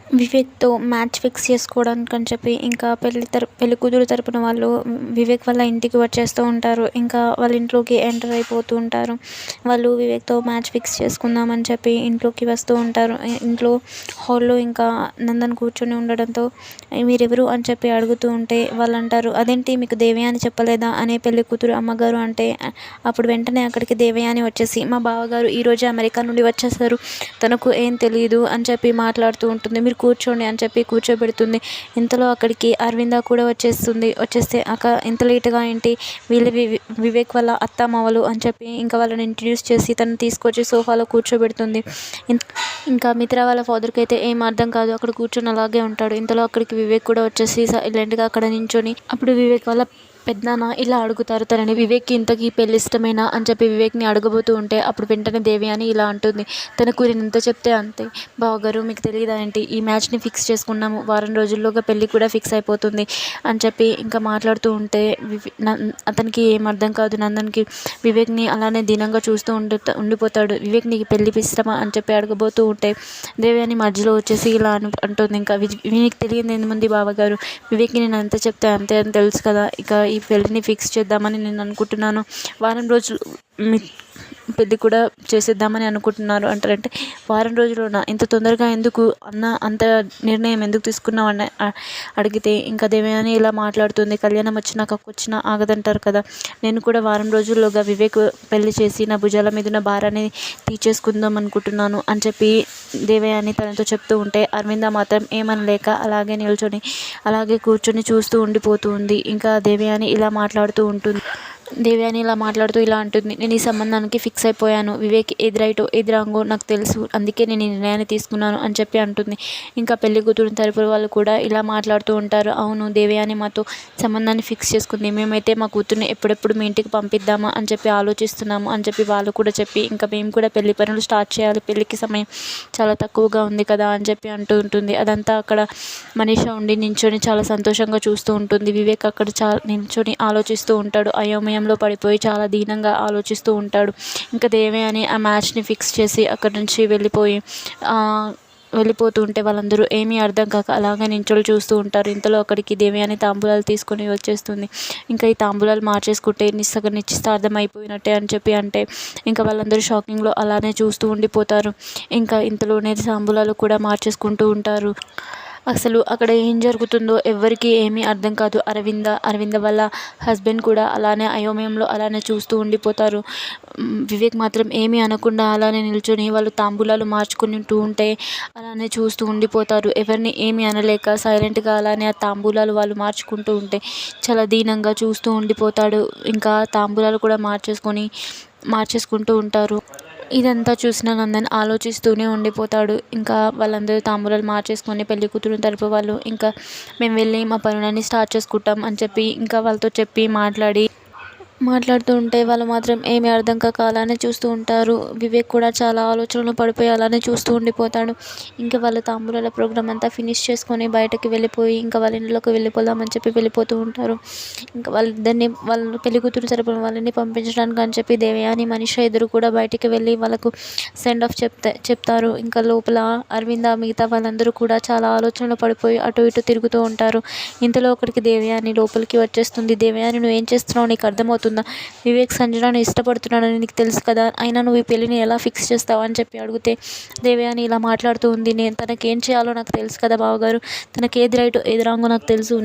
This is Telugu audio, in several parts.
వివేక్‌తో మ్యాచ్ ఫిక్స్ చేసుకోవడానికని చెప్పి ఇంకా పెళ్ళికూతురు తరపున వాళ్ళు వివేక్ వాళ్ళ ఇంటికి వచ్చేస్తూ ఉంటారు. ఇంకా వాళ్ళ ఇంట్లోకి ఎంటర్ అయిపోతూ ఉంటారు. వాళ్ళు వివేక్‌తో మ్యాచ్ ఫిక్స్ చేసుకుందామని చెప్పి ఇంట్లోకి వస్తూ ఉంటారు. ఇంట్లో హాల్‌లో ఇంకా నందన్ కూర్చొని ఉండడంతో మీరెవరు అని చెప్పి అడుగుతూ ఉంటే వాళ్ళంటారు, అదేంటి మీకు దేవయాని చెప్పలేదా అనే పెళ్ళికూతురు అమ్మగారు అంటే అప్పుడు వెంటనే అక్కడికి దేవయాని వచ్చేసి మా బావగారు ఈరోజే అమెరికా నుండి వచ్చేసారు. తనకు ఏం తెలీదు అని చెప్పి మాట్లాడుతూ ఉంటుంది. మీరు కూర్చోండి అని చెప్పి కూర్చోబెడుతుంది. ఇంతలో అక్కడికి అరవింద కూడా వచ్చేస్తే అక్క ఇంత లేటుగా ఏంటి, వీళ్ళు వివేక్ వాళ్ళ అత్తామామలు అని చెప్పి ఇంకా వాళ్ళని ఇంట్రడ్యూస్ చేసి తను తీసుకొచ్చి సోఫాలో కూర్చోబెడుతుంది. ఇంకా మిత్ర వాళ్ళ ఫాదర్కి అయితే ఏం అర్థం కాదు, అక్కడ కూర్చొని అలాగే ఉంటాడు. ఇంతలో అక్కడికి వివేక్ కూడా వచ్చేసి సైలెంట్గా అక్కడ నించొని అప్పుడు వివేక్ వాళ్ళ పెద్దనాన్న ఇలా అడుగుతారు తనని, వివేక్కి ఇంతకీ పెళ్ళి ఇష్టమేనా అని చెప్పి వివేక్ని అడగబోతూ ఉంటే అప్పుడు వెంటనే దేవయాని ఇలా అంటుంది, తనకు నేను ఎంత చెప్తే అంతే. బావగారు మీకు తెలియదా ఏంటి, ఈ మ్యాచ్ని ఫిక్స్ చేసుకున్నాము, వారం రోజుల్లోగా పెళ్ళి కూడా ఫిక్స్ అయిపోతుంది అని చెప్పి ఇంకా మాట్లాడుతూ ఉంటే అతనికి ఏం అర్థం కాదు. నందన్కి వివేక్ని అలానే దీనంగా చూస్తూ ఉండిపోతాడు. వివేక్ నీకు పెళ్ళి ఇష్టమా అని చెప్పి అడగబోతూ ఉంటే దేవయాని మధ్యలో వచ్చేసి ఇలా అంటుంది, ఇంకా వీనికి తెలియదు ఏముంది బావగారు, వివేక్ని నేను ఎంత చెప్తే అంతే అని తెలుసు కదా, ఇక ఈ పెళ్ళిని ఫిక్స్ చేద్దామని నేను అనుకుంటున్నాను, వారం రోజులు పెళ్ళి కూడా చేసేద్దామని అనుకుంటున్నారు అంటారంటే, వారం రోజుల్లోనా, ఇంత తొందరగా ఎందుకు అన్న, అంత నిర్ణయం ఎందుకు తీసుకున్నావు అని అడిగితే ఇంకా దేవయాని ఇలా మాట్లాడుతుంది, కళ్యాణం వచ్చినా కక్కొచ్చినా ఆగదంటారు కదా, నేను కూడా వారం రోజుల్లోగా వివేక్ పెళ్లి చేసి నా భుజాల మీద ఉన్న భారాన్ని తీర్చేసుకుందాం అనుకుంటున్నాను అని చెప్పి దేవయాని తనతో చెప్తూ ఉంటే అరవింద మాత్రం ఏమనలేక అలాగే నిల్చొని అలాగే కూర్చొని చూస్తూ ఉండిపోతూ ఉంది. ఇంకా దేవయాని ఇలా మాట్లాడుతూ ఉంటుంది. దేవయాని ఇలా మాట్లాడుతూ ఇలా అంటుంది, నేను ఈ సంబంధానికి ఫిక్స్ అయిపోయాను, వివేక్ ఏది రైటో ఏది రాంగో నాకు తెలుసు, అందుకే నేను ఈ నిర్ణయాన్ని తీసుకున్నాను అని చెప్పి అంటుంది. ఇంకా పెళ్లి కూతురు తరపు వాళ్ళు కూడా ఇలా మాట్లాడుతూ ఉంటారు, అవును దేవయాని మాతో సంబంధాన్ని ఫిక్స్ చేసుకుంది, మేమైతే మా కూతుర్ని ఎప్పుడెప్పుడు మీ ఇంటికి పంపిద్దామా అని చెప్పి ఆలోచిస్తున్నాము అని చెప్పి వాళ్ళు కూడా చెప్పి ఇంకా మేము కూడా పెళ్లి పనులు స్టార్ట్ చేయాలి, పెళ్ళికి సమయం చాలా తక్కువగా ఉంది కదా అని చెప్పి అంటూ ఉంటుంది. అదంతా అక్కడ మనీషా ఉండి నించొని చాలా సంతోషంగా చూస్తూ ఉంటుంది. వివేక్ అక్కడ నించొని ఆలోచిస్తూ ఉంటాడు. అయోమయంలో పడిపోయి చాలా దీనంగా ఆలోచిస్తూ ఉంటాడు. ఇంకా దేవయాని ఆ మ్యాచ్ని ఫిక్స్ చేసి అక్కడి నుంచి వెళ్ళిపోతూ ఉంటే వాళ్ళందరూ ఏమీ అర్థం కాక అలాగే నించొని చూస్తూ ఉంటారు. ఇంతలో అక్కడికి దేవయాని తాంబూలాలు తీసుకొని వచ్చేస్తుంది. ఇంకా ఈ తాంబూలాలు మార్చేసుకుంటే నిశ్చితార్థం అయిపోయినట్టే అని చెప్పి అంటే ఇంకా వాళ్ళందరూ షాకింగ్లో అలానే చూస్తూ ఉండిపోతారు. ఇంకా ఇంతలోనే తాంబూలాలు కూడా మార్చేసుకుంటూ ఉంటారు. అసలు అక్కడ ఏం జరుగుతుందో ఎవ్వరికీ ఏమీ అర్థం కాదు. అరవింద వాళ్ళ హస్బెండ్ కూడా అలానే అయోమయంలో అలానే చూస్తూ ఉండిపోతారు. వివేక్ మాత్రం ఏమీ అనకుండా అలానే నిల్చొని వాళ్ళు తాంబూలాలు మార్చుకుంటూ ఉంటే అలానే చూస్తూ ఉండిపోతారు. ఎవరిని ఏమీ అనలేక సైలెంట్గా అలానే ఆ తాంబూలాలు వాళ్ళు మార్చుకుంటూ ఉంటే చాలా దీనంగా చూస్తూ ఉండిపోతాడు. ఇంకా తాంబూలాలు కూడా మార్చేసుకుంటూ ఉంటారు. ఇదంతా చూసిన నందన్ ఆలోచిస్తూనే ఉండిపోతాడు. ఇంకా వాళ్ళందరూ తాంబూలాలు మార్చేసుకొని పెళ్ళికూతురు తరపు వాళ్ళు ఇంకా మేము వెళ్ళి మా పనులన్నీ స్టార్ట్ చేసుకుంటాం అని చెప్పి ఇంకా వాళ్ళతో చెప్పి మాట్లాడుతూ ఉంటే వాళ్ళు మాత్రం ఏమీ అర్థం కాక అలానే చూస్తూ ఉంటారు. వివేక్ కూడా చాలా ఆలోచనలు పడిపోయి అలానే చూస్తూ ఉండిపోతాడు. ఇంకా వాళ్ళ తాంబూలాల ప్రోగ్రామ్ అంతా ఫినిష్ చేసుకొని బయటకి వెళ్ళిపోయి ఇంకా వాళ్ళ ఇంట్లోకి వెళ్ళిపోదామని చెప్పి వెళ్ళిపోతూ ఉంటారు. ఇంకా వాళ్ళ పెళ్ళికూతురు తరపున వాళ్ళని పంపించడానికి అని చెప్పి దేవయాని మనీషా ఇద్దరు కూడా బయటికి వెళ్ళి వాళ్ళకు సెండ్ ఆఫ్ చెప్తారు. ఇంకా లోపల అరవింద మిగతా వాళ్ళందరూ కూడా చాలా ఆలోచనలు పడిపోయి అటు ఇటు తిరుగుతూ ఉంటారు. ఇంతలో ఒకరికి దేవయాని లోపలికి వచ్చేస్తుంది. దేవయాని నువ్వు ఏం చేస్తున్నావు, నీకు అర్థమవుతుందా, వివేక్ సంజనను ఇష్టపడుతున్నాడని నీకు తెలుసు కదా, అయినా నువ్వు ఈ పెళ్ళిని ఎలా ఫిక్స్ చేస్తావు అని చెప్పి అడిగితే దేవయాని ఇలా మాట్లాడుతూ ఉంది, నేను తనకేం చేయాలో నాకు తెలుసు కదా బావగారు, తనకి ఏది రైట్ ఏది రాంగో నాకు తెలుసు.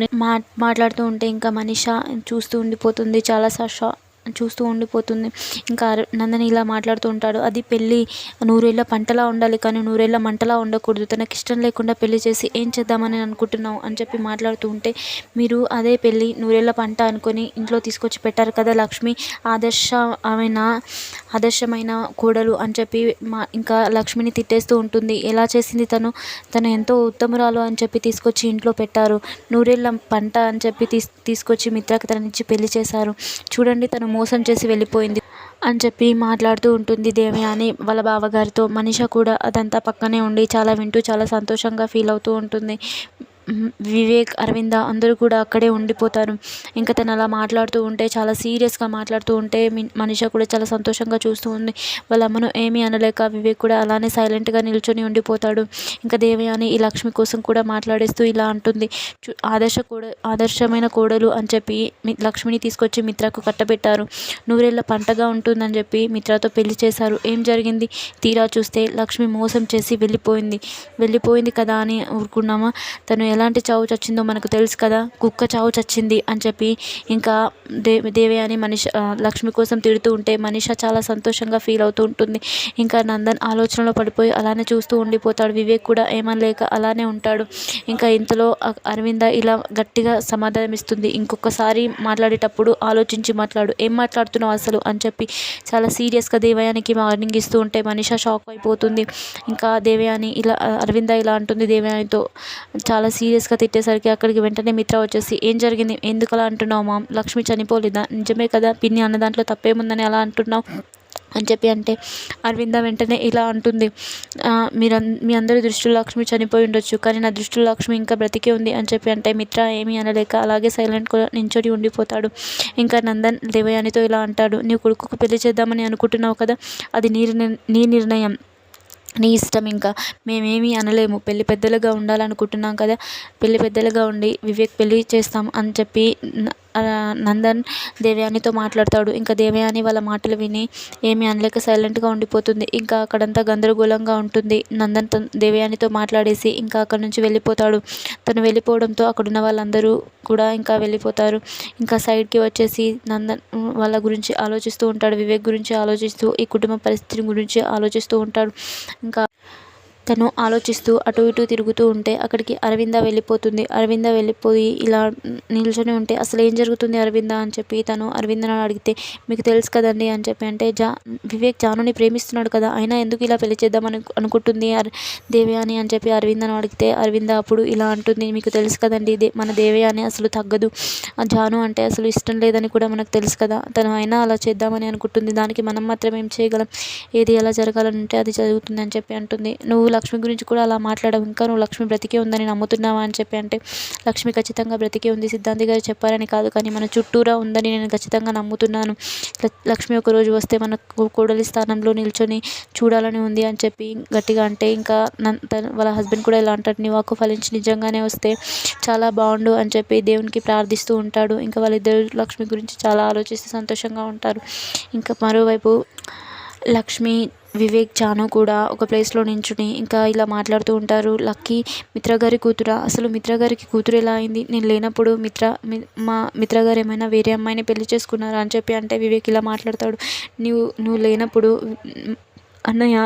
మాట్లాడుతూ ఉంటే ఇంకా మనీషా చూస్తూ ఉండిపోతుంది, చాలా చూస్తూ ఉండిపోతుంది. ఇంకా నందని ఇలా మాట్లాడుతూ ఉంటాడు, అది పెళ్ళి నూరేళ్ళ పంటలా ఉండాలి కానీ నూరేళ్ళ మంటలా ఉండకూడదు, తనకి ఇష్టం లేకుండా పెళ్లి చేసి ఏం చేద్దామని అనుకుంటున్నావు అని చెప్పి మాట్లాడుతూ ఉంటే మీరు అదే పెళ్ళి నూరేళ్ళ పంట అనుకొని ఇంట్లో తీసుకొచ్చి పెట్టారు కదా, లక్ష్మి ఆదర్శమైన కోడలు అని చెప్పి ఇంకా లక్ష్మిని తిట్టేస్తూ ఉంటుంది. ఎలా చేసింది తను ఎంతో ఉత్తమురాలు అని చెప్పి తీసుకొచ్చి ఇంట్లో పెట్టారు, నూరేళ్ళ పంట అని చెప్పి తీసుకొచ్చి మిత్రకి తననిచ్చి పెళ్లి చేశారు, చూడండి తను మోసం చేసి వెళ్ళిపోయింది అని చెప్పి మాట్లాడుతూ ఉంటుంది దేవయాని వాళ్ళ బావగారితో. మనీషా కూడా అదంతా పక్కనే ఉండి చాలా వింటూ చాలా సంతోషంగా ఫీల్ అవుతూ ఉంటుంది. వివేక్, అరవింద అందరూ కూడా అక్కడే ఉండిపోతారు. ఇంకా తను అలా మాట్లాడుతూ ఉంటే, చాలా సీరియస్గా మాట్లాడుతూ ఉంటే మనీషా కూడా చాలా సంతోషంగా చూస్తూ ఉంది. వాళ్ళ అమ్మను ఏమీ అనలేక వివేక్ కూడా అలానే సైలెంట్గా నిల్చొని ఉండిపోతాడు. ఇంకా దేవయాని ఈ లక్ష్మి కోసం కూడా మాట్లాడేస్తూ ఇలా అంటుంది, ఆదర్శమైన కోడలు అని చెప్పి లక్ష్మిని తీసుకొచ్చి మిత్రకు కట్టబెట్టారు. నూరేళ్ల పంటగా ఉంటుందని చెప్పి మిత్రతో పెళ్లి చేశారు. ఏం జరిగింది? తీరా చూస్తే లక్ష్మి మోసం చేసి వెళ్ళిపోయింది కదా అని ఊరుకున్నామా? తను ఎలాంటి చావు చచ్చిందో మనకు తెలుసు కదా, కుక్క చావు చచ్చింది అని చెప్పి ఇంకా దేవయాని లక్ష్మి కోసం తిడుతూ ఉంటే మనీషా చాలా సంతోషంగా ఫీల్ అవుతూ ఉంటుంది. ఇంకా నందన్ ఆలోచనలో పడిపోయి అలానే చూస్తూ ఉండిపోతాడు. వివేక్ కూడా ఏమనలేక అలానే ఉంటాడు. ఇంకా ఇంతలో అరవింద ఇలా గట్టిగా సమాధానం ఇస్తుంది, ఇంకొకసారి మాట్లాడేటప్పుడు ఆలోచించి మాట్లాడు, ఏం మాట్లాడుతున్నావు అసలు అని చెప్పి చాలా సీరియస్గా దేవయానికి వార్నింగ్ ఇస్తూ ఉంటే మనీషా షాక్ అయిపోతుంది. ఇంకా అరవింద ఇలా అంటుంది దేవయానితో, చాలా సీరియస్గా తిట్టేసరికి అక్కడికి వెంటనే మిత్ర వచ్చేసి, ఏం జరిగింది, ఎందుకు అలా అంటున్నావు మామ్, లక్ష్మి చనిపోలేదా, నిజమే కదా పిన్ని అన్న దాంట్లో తప్పేముందని అలా అంటున్నావు అని చెప్పి అంటే అరవింద వెంటనే ఇలా అంటుంది, మీ అందరి దృష్టిలో లక్ష్మి చనిపోయి ఉండొచ్చు, కానీ నా దృష్టిలో లక్ష్మి ఇంకా బ్రతికే ఉంది అని చెప్పి అంటే మిత్ర ఏమీ అనలేక అలాగే సైలెంట్గా నించొని ఉండిపోతాడు. ఇంకా నందన్ దేవయానితో ఇలా అంటాడు, నీ కొడుకుకు పెళ్లి చేద్దామని అనుకుంటున్నావు కదా, అది నీ నిర్ణయం, నీ ఇష్టం. ఇంకా మేమేమీ అనలేము, పెళ్లి పెద్దలుగా ఉండాలనుకుంటున్నాం కదా, పెళ్లి పెద్దలుగా ఉండి వివేక్ పెళ్లి చేస్తాం అని చెప్పి నందన్ దేవయానితో మాట్లాడతాడు. ఇంకా దేవయాని వాళ్ళ మాటలు విని ఏమీ అనలేక సైలెంట్గా ఉండిపోతుంది. ఇంకా అక్కడంతా గందరగోళంగా ఉంటుంది. నందన్ దేవయానితో మాట్లాడేసి ఇంకా అక్కడి నుంచి వెళ్ళిపోతాడు. తను వెళ్ళిపోవడంతో అక్కడున్న వాళ్ళందరూ కూడా ఇంకా వెళ్ళిపోతారు. ఇంకా సైడ్కి వచ్చేసి నందన్ వాళ్ళ గురించి ఆలోచిస్తూ ఉంటాడు, వివేక్ గురించి ఆలోచిస్తూ, ఈ కుటుంబ పరిస్థితి గురించి ఆలోచిస్తూ ఉంటాడు. ఇంకా తను ఆలోచిస్తూ అటు ఇటు తిరుగుతూ ఉంటే అక్కడికి అరవింద వెళ్ళిపోతుంది. అరవింద వెళ్ళిపోయి ఇలా నిల్చొని ఉంటే, అసలు ఏం జరుగుతుంది అరవింద అని చెప్పి తను అరవిందను అడిగితే, మీకు తెలుసు కదండి అని చెప్పి అంటే, వివేక్ జానుని ప్రేమిస్తున్నాడు కదా, అయినా ఎందుకు ఇలా పెళ్లి చేద్దామని అనుకుంటుంది దేవయాని అని చెప్పి అరవిందను అడిగితే, అరవింద అప్పుడు ఇలా అంటుంది, మీకు తెలుసు కదండి మన దేవయాని అసలు తగ్గదు, జాను అంటే అసలు ఇష్టం లేదని కూడా మనకు తెలుసు కదా, తను అయినా అలా చేద్దామని అనుకుంటుంది, దానికి మనం మాత్రం ఏం చేయగలం, ఏది ఎలా జరగాలని ఉంటే అది జరుగుతుంది అని చెప్పి అంటుంది. నువ్వు లక్ష్మి గురించి కూడా అలా మాట్లాడవు, ఇంకా నువ్వు లక్ష్మి బ్రతికే ఉందని నమ్ముతున్నావా అని చెప్పి అంటే, లక్ష్మి ఖచ్చితంగా బ్రతికే ఉంది, సిద్ధాంతి గారు చెప్పారని కాదు, కానీ మన చుట్టూరా ఉందని నేను ఖచ్చితంగా నమ్ముతున్నాను, లక్ష్మి ఒకరోజు వస్తే మన కోడలి స్థానంలో నిల్చొని చూడాలని ఉంది అని చెప్పి గట్టిగా అంటే, ఇంకా వాళ్ళ హస్బెండ్ కూడా ఇలా అంటాడు, నీ వాక్కు ఫలించి నిజంగానే వస్తే చాలా బాగుండు అని చెప్పి దేవునికి ప్రార్థిస్తూ ఉంటాడు. ఇంకా వాళ్ళిద్దరు లక్ష్మి గురించి చాలా ఆలోచిస్తూ సంతోషంగా ఉంటారు. ఇంకా మరోవైపు లక్ష్మి, వివేక్, జాను కూడా ఒక ప్లేస్లో నించుని ఇంకా ఇలా మాట్లాడుతూ ఉంటారు. లక్కీ మిత్రగారి కూతురా, అసలు మిత్రగారికి కూతురు ఎలా అయింది, నేను లేనప్పుడు మా మిత్రగారు ఏమైనా వేరే అమ్మాయిని పెళ్లి చేసుకున్నారా అని చెప్పి అంటే వివేక్ ఇలా మాట్లాడతాడు, నువ్వు లేనప్పుడు అన్నయ్య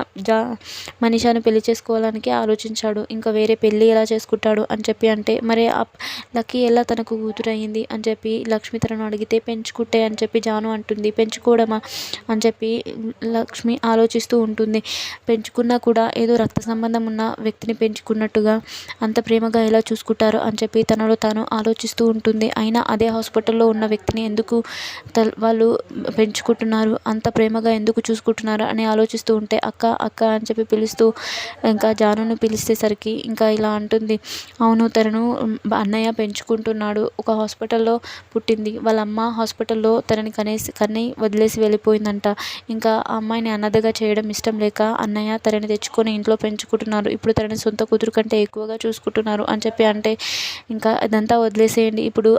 మనీషాను పెళ్లి చేసుకోవడానికి ఆలోచించాడు, ఇంకా వేరే పెళ్ళి ఎలా చేసుకుంటాడు అని చెప్పి అంటే, మరి లక్కీ ఎలా తనకు కూతురు అయ్యింది అని చెప్పి లక్ష్మి తనను అడిగితే, పెంచుకుంటే అని చెప్పి జాను అంటుంది. పెంచుకోవడమా అని చెప్పి లక్ష్మి ఆలోచిస్తూ ఉంటుంది. పెంచుకున్నా కూడా ఏదో రక్త సంబంధం ఉన్న వ్యక్తిని పెంచుకున్నట్టుగా అంత ప్రేమగా ఎలా చూసుకుంటారు అని చెప్పి తనలో తాను ఆలోచిస్తూ ఉంటుంది. అయినా అదే హాస్పిటల్లో ఉన్న వ్యక్తిని ఎందుకు వాళ్ళు పెంచుకుంటున్నారు, అంత ప్రేమగా ఎందుకు చూసుకుంటున్నారు అని ఆలోచిస్తూ ఉంటే, అక్క అక్క అని చెప్పి పిలుస్తూ ఇంకా జానును పిలిచేసరికి ఇంకా ఇలా అంటుంది, అవును తనను అన్నయ్య పెంచుకుంటున్నాడు, ఒక హాస్పిటల్లో పుట్టింది, వాళ్ళ అమ్మ హాస్పిటల్లో తనని కని వదిలేసి వెళ్ళిపోయిందంట, ఇంకా ఆ అమ్మాయిని అనాథగా చేయడం ఇష్టం లేక అన్నయ్య తనని తెచ్చుకొని ఇంట్లో పెంచుకుంటున్నారు, ఇప్పుడు తనని సొంత కూతురు కంటే ఎక్కువగా చూసుకుంటున్నారు అని చెప్పి అంటే, ఇంకా అదంతా వదిలేసేయండి, ఇప్పుడు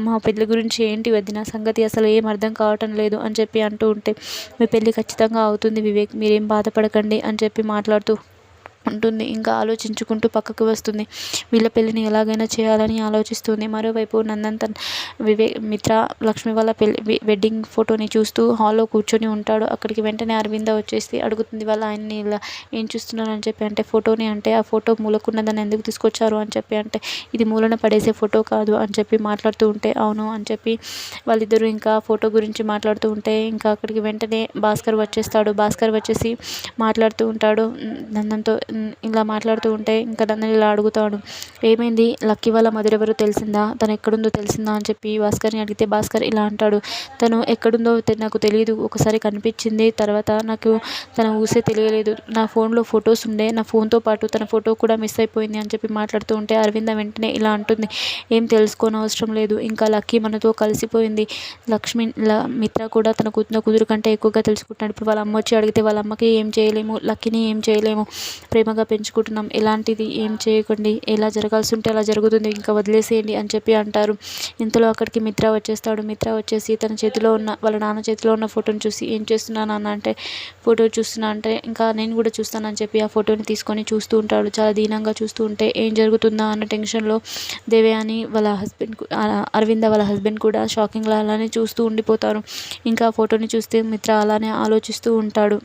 మా పెళ్లి గురించి ఏంటి వదిన సంగతి, అసలు ఏం అర్థం కావటం లేదు అని చెప్పి అంటూ ఉంటే, మీ పెళ్ళి ఖచ్చితంగా అవుతుంది వివేక్, మీరేం బాధపడకండి అని చెప్పి మాట్లాడుతూ ఉంటుంది. ఇంకా ఆలోచించుకుంటూ పక్కకు వస్తుంది. వీళ్ళ పెళ్ళిని ఎలాగైనా చేయాలని ఆలోచిస్తుంది. మరోవైపు నందన్ తన మిత్ర లక్ష్మి వాళ్ళ వెడ్డింగ్ ఫోటోని చూస్తూ హాల్లో కూర్చొని ఉంటాడు. అక్కడికి వెంటనే అరవింద వచ్చేసి అడుగుతుంది వాళ్ళ ఆయన్ని, ఇలా ఏం చూస్తున్నారని చెప్పి అంటే, ఫోటోని అంటే, ఆ ఫోటో మూలకున్నదాన్ని ఎందుకు తీసుకొచ్చారు అని చెప్పి అంటే, ఇది మూలన పడేసే ఫోటో కాదు అని చెప్పి మాట్లాడుతూ ఉంటే, అవును అని చెప్పి వాళ్ళిద్దరూ ఇంకా ఫోటో గురించి మాట్లాడుతూ ఉంటే, ఇంకా అక్కడికి వెంటనే భాస్కర్ వచ్చేస్తాడు. భాస్కర్ వచ్చేసి మాట్లాడుతూ ఉంటాడు నందన్తో, ఇలా మాట్లాడుతూ ఉంటే ఇంకా నందన్ ఇలా అడుగుతాడు, ఏమైంది లక్కీ వాళ్ళ మదర్ ఎవరో తెలిసిందా, తను ఎక్కడుందో తెలిసిందా అని చెప్పి భాస్కర్ని అడిగితే భాస్కర్ ఇలా అంటాడు, తను ఎక్కడుందో నాకు తెలియదు, ఒకసారి కనిపించింది, తర్వాత నాకు తన ఊసే తెలియలేదు, నా ఫోన్లో ఫొటోస్ ఉండే, నా ఫోన్తో పాటు తన ఫోటో కూడా మిస్ అయిపోయింది అని చెప్పి మాట్లాడుతూ ఉంటే అరవింద వెంటనే ఇలా అంటుంది, ఏం తెలుసుకోనవసరం లేదు, ఇంకా లక్కీ మనతో కలిసిపోయింది, లక్ష్మి మిత్ర కూడా తన కూతురు కంటే ఎక్కువగా తెలుసుకుంటున్నాడు, ఇప్పుడు వాళ్ళ అమ్మ వచ్చి అడిగితే వాళ్ళ అమ్మకి ఏం చేయలేము, లక్కీని ఏం చేయలేము, ప్రేమగా పెంచుకుంటున్నాం, ఇలాంటిది ఏం చేయకండి, ఎలా జరగాల్సి ఉంటే అలా జరుగుతుంది, ఇంకా వదిలేసేయండి అని చెప్పి అంటారు. ఇంతలో అక్కడికి మిత్ర వచ్చేస్తాడు. మిత్ర వచ్చేసి తన చేతిలో ఉన్న వాళ్ళ నాన్న చేతిలో ఉన్న ఫోటోని చూసి, ఏం చేస్తున్నాను నాన్న అంటే, ఫోటో చూస్తున్నా అంటే, ఇంకా నేను కూడా చూస్తానని చెప్పి ఆ ఫోటోని తీసుకొని చూస్తూ ఉంటాడు. చాలా దీనంగా చూస్తూ ఉంటే ఏం జరుగుతుందా అన్న టెన్షన్లో దేవయాని వాళ్ళ హస్బెండ్ అరవింద వాళ్ళ హస్బెండ్ కూడా షాకింగ్లా అలానే చూస్తూ ఉండిపోతారు. ఇంకా ఆ ఫోటోని చూస్తే మిత్ర అలానే ఆలోచిస్తూ ఉంటాడు.